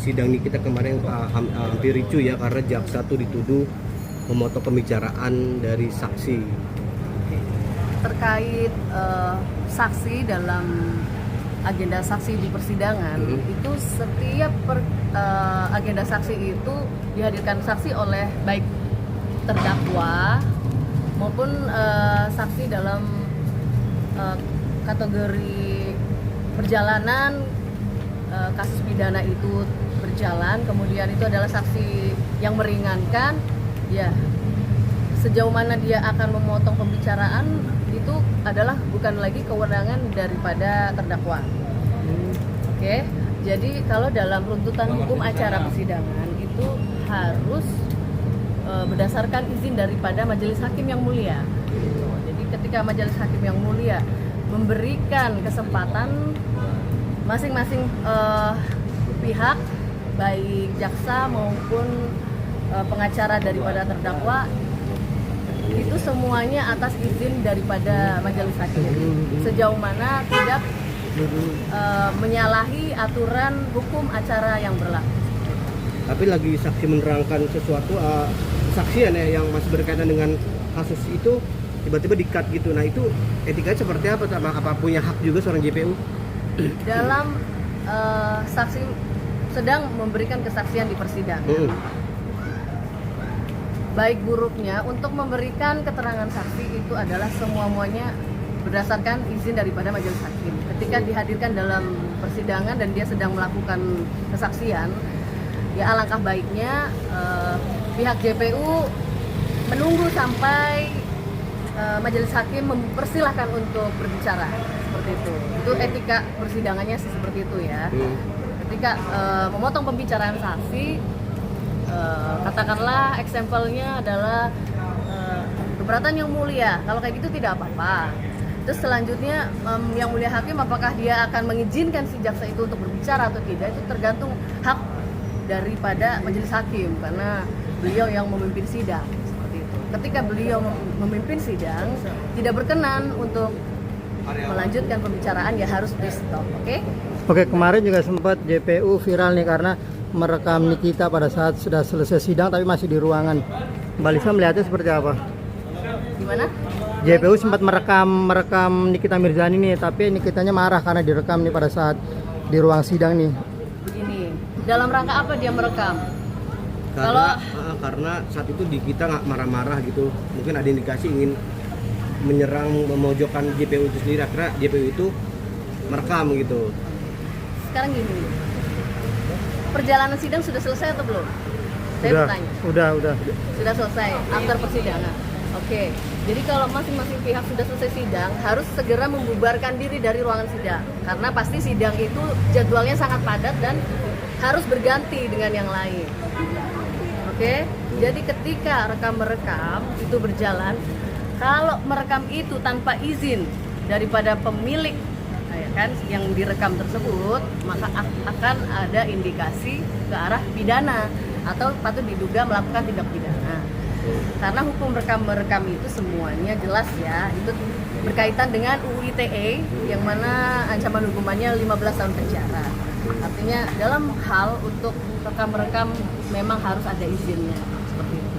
sidang ini kita kemarin hampir ricu ya karena jaksa tuh dituduh memotong pembicaraan dari saksi. Terkait saksi dalam agenda saksi di persidangan, itu setiap agenda saksi itu dihadirkan saksi oleh baik terdakwa maupun saksi dalam kategori perjalanan kasus pidana itu berjalan, kemudian itu adalah saksi yang meringankan, ya sejauh mana dia akan memotong pembicaraan itu adalah bukan lagi kewenangan daripada terdakwa. Oke, jadi kalau dalam runtutan hukum acara persidangan itu harus berdasarkan izin daripada majelis hakim yang mulia. Jadi ketika majelis hakim yang mulia memberikan kesempatan masing-masing pihak, baik jaksa maupun pengacara daripada terdakwa, itu semuanya atas izin daripada majelis hakim. Sejauh mana tidak menyalahi aturan hukum acara yang berlaku. Tapi lagi saksi menerangkan sesuatu saksian ya yang masih berkaitan dengan kasus itu tiba-tiba di-cut gitu. Nah itu etikanya seperti apa? Apa punya hak juga seorang JPU? Dalam saksi sedang memberikan kesaksian di persidangan, baik buruknya untuk memberikan keterangan saksi itu adalah semuanya berdasarkan izin daripada majelis hakim. Ketika dihadirkan dalam persidangan dan dia sedang melakukan kesaksian, ya alangkah baiknya pihak JPU menunggu sampai majelis hakim mempersilahkan untuk berbicara, seperti itu. Itu etika persidangannya sih seperti itu ya. Ketika memotong pembicaraan saksi, katakanlah eksempelnya adalah keberatan yang mulia, kalau kayak gitu tidak apa-apa. Terus selanjutnya yang mulia hakim apakah dia akan mengizinkan si jaksa itu untuk berbicara atau tidak, itu tergantung hak daripada majelis hakim karena beliau yang memimpin sidang, seperti itu. Ketika beliau memimpin sidang tidak berkenan untuk melanjutkan pembicaraan, ya harus di stop. Oke, kemarin juga sempat JPU viral nih karena merekam Nikita pada saat sudah selesai sidang tapi masih di ruangan. Mbak Lisa melihatnya seperti apa? Gimana? JPU sempat merekam Nikita Mirzani nih, tapi Nikitanya marah karena direkam nih pada saat di ruang sidang nih. Begini, dalam rangka apa dia merekam? Karena saat itu Nikita nggak marah-marah gitu, mungkin ada indikasi ingin menyerang, memojokkan JPU itu sendiri, akhirnya JPU itu merekam gitu. Sekarang gini, perjalanan sidang sudah selesai atau belum? Saya bertanya. Udah. Sudah selesai, after persidangan. Oke, jadi kalau masing-masing pihak sudah selesai sidang, harus segera membubarkan diri dari ruangan sidang. Karena pasti sidang itu jadwalnya sangat padat dan harus berganti dengan yang lain. Oke, jadi ketika rekam-merekam itu berjalan, kalau merekam itu tanpa izin daripada pemilik, ya kan, yang direkam tersebut, maka akan ada indikasi ke arah pidana atau patut diduga melakukan tindak pidana. Karena hukum rekam-merekam itu semuanya jelas ya, itu berkaitan dengan UU ITE yang mana ancaman hukumannya 15 tahun penjara. Artinya dalam hal untuk rekam-merekam memang harus ada izinnya, seperti itu.